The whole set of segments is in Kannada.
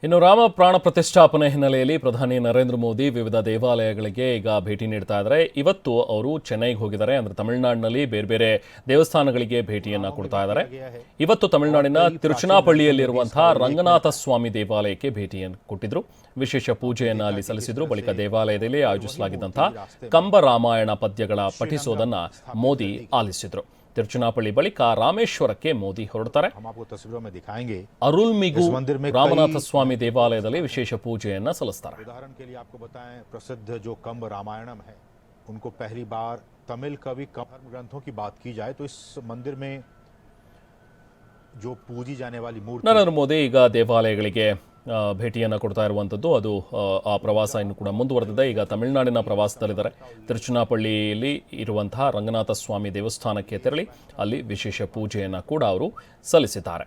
ಇನ್ನು ರಾಮ ಪ್ರಾಣ ಪ್ರತಿಷ್ಠಾಪನೆ ಹಿನ್ನೆಲೆಯಲ್ಲಿ ಪ್ರಧಾನಿ ನರೇಂದ್ರ ಮೋದಿ ವಿವಿಧ ದೇವಾಲಯಗಳಿಗೆ ಈಗ ಭೇಟಿ ನೀಡ್ತಾ ಇದ್ದಾರೆ. ಇವತ್ತು ಅವರು ಚೆನ್ನೈಗೆ ಹೋಗಿದ್ದಾರೆ. ಅಂದ್ರೆ ತಮಿಳುನಾಡಿನಲ್ಲಿ ಬೇರೆ ಬೇರೆ ದೇವಸ್ಥಾನಗಳಿಗೆ ಭೇಟಿಯನ್ನ ಕೊಡ್ತಾ ಇದ್ದಾರೆ. ಇವತ್ತು ತಮಿಳುನಾಡಿನ ತಿರುಚನಾಪಳ್ಳಿಯಲ್ಲಿರುವಂತಹ ರಂಗನಾಥ ಸ್ವಾಮಿ ದೇವಾಲಯಕ್ಕೆ ಭೇಟಿಯನ್ನು ಕೊಟ್ಟಿದ್ರು. ವಿಶೇಷ ಪೂಜೆಯನ್ನ ಅಲ್ಲಿ ಸಲ್ಲಿಸಿದ್ರು. ಬಳಿಕ ದೇವಾಲಯದಲ್ಲಿ ಆಯೋಜಿಸಲಾಗಿದ್ದಂತಹ ಕಂಬ ರಾಮಾಯಣ ಪದ್ಯಗಳ ಪಠಿಸೋದನ್ನ ಮೋದಿ ಆಲಿಸಿದ್ರು. ತಿರುಚನಾಪಳ್ಳಿ ಬಳಿಕ ರಾಮೇಶ್ವರಕ್ಕೆ ಮೋದಿ ಹೊರಡ್ತಾರೆ. ಅರುಲ್ಮಿಗು ರಾಮನಾಥ ಸ್ವಾಮಿ ದೇವಾಲಯದಲ್ಲಿ ವಿಶೇಷ ಪೂಜೆಯನ್ನ ಸಲ್ಲಿಸ್ತಾರೆ. उदाहरण के लिए आपको बताएं, प्रसिद्ध जो कंब रामायणम है, उनको पहली बार तमिल कवि धर्म ग्रंथों की बात की जाए तो इस मंदिर में जो पूजी जाने वाली मूर्ति ನರೇಂದ್ರ ಮೋದಿ ಈಗ ದೇವಾಲಯಗಳಿಗೆ ಭೇಟಿಯನ್ನು ಕೊಡ್ತಾ ಇರುವಂಥದ್ದು. ಅದು ಆ ಪ್ರವಾಸ ಇನ್ನು ಕೂಡ ಮುಂದುವರೆದಿದೆ. ಈಗ ತಮಿಳುನಾಡಿನ ಪ್ರವಾಸದಲ್ಲಿದ್ದಾರೆ. ತಿರುಚನಾಪಳ್ಳಿಯಲ್ಲಿ ಇರುವಂತಹ ರಂಗನಾಥ ಸ್ವಾಮಿ ದೇವಸ್ಥಾನಕ್ಕೆ ತೆರಳಿ ಅಲ್ಲಿ ವಿಶೇಷ ಪೂಜೆಯನ್ನು ಕೂಡ ಅವರು ಸಲ್ಲಿಸಿದ್ದಾರೆ.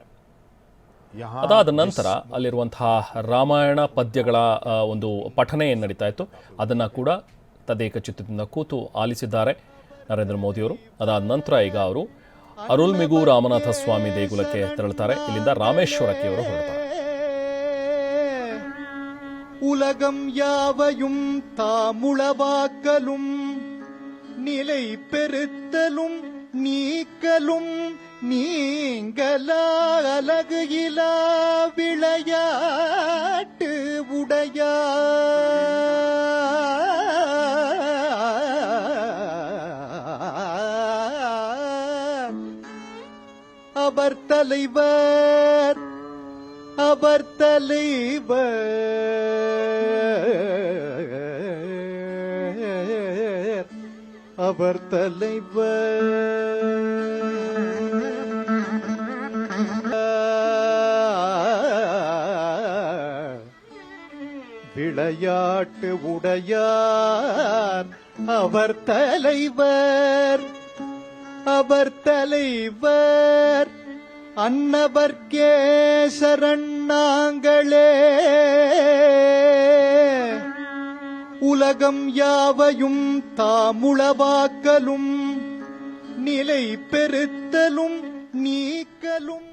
ಅದಾದ ನಂತರ ಅಲ್ಲಿರುವಂತಹ ರಾಮಾಯಣ ಪದ್ಯಗಳ ಒಂದು ಪಠನೆ ಏನು ನಡೀತಾ ಇತ್ತು ಅದನ್ನು ಕೂಡ ತದೇಕ ಚಿತ್ತದಿಂದ ಕೂತು ಆಲಿಸಿದ್ದಾರೆ ನರೇಂದ್ರ ಮೋದಿಯವರು. ಅದಾದ ನಂತರ ಈಗ ಅವರು ಅರುಲ್ಮಿಗು ರಾಮನಾಥ ಸ್ವಾಮಿ ದೇಗುಲಕ್ಕೆ ತೆರಳುತ್ತಾರೆ. ಇಲ್ಲಿಂದ ರಾಮೇಶ್ವರಕ್ಕೆ ಅವರು ಹೊರಡ್ತಾರೆ. உலகம் யாவையும் தாமுளவாக்கலும் நிலை பெறுத்தலும் நீக்கலும் நீங்களா அழகு இலா விளையாட்டு உடையா அவர் தலைவர் அவர் தலைவர் அவர் தலைவர் விளையாட்டு உடையார் அவர் தலைவர் அவர் தலைவர் அன்னவர்க்கே சரணாங்களே உலகம் யாவையும் தாமுளவாக்கலும் நிலை பெறுத்தலும் நீக்கலும்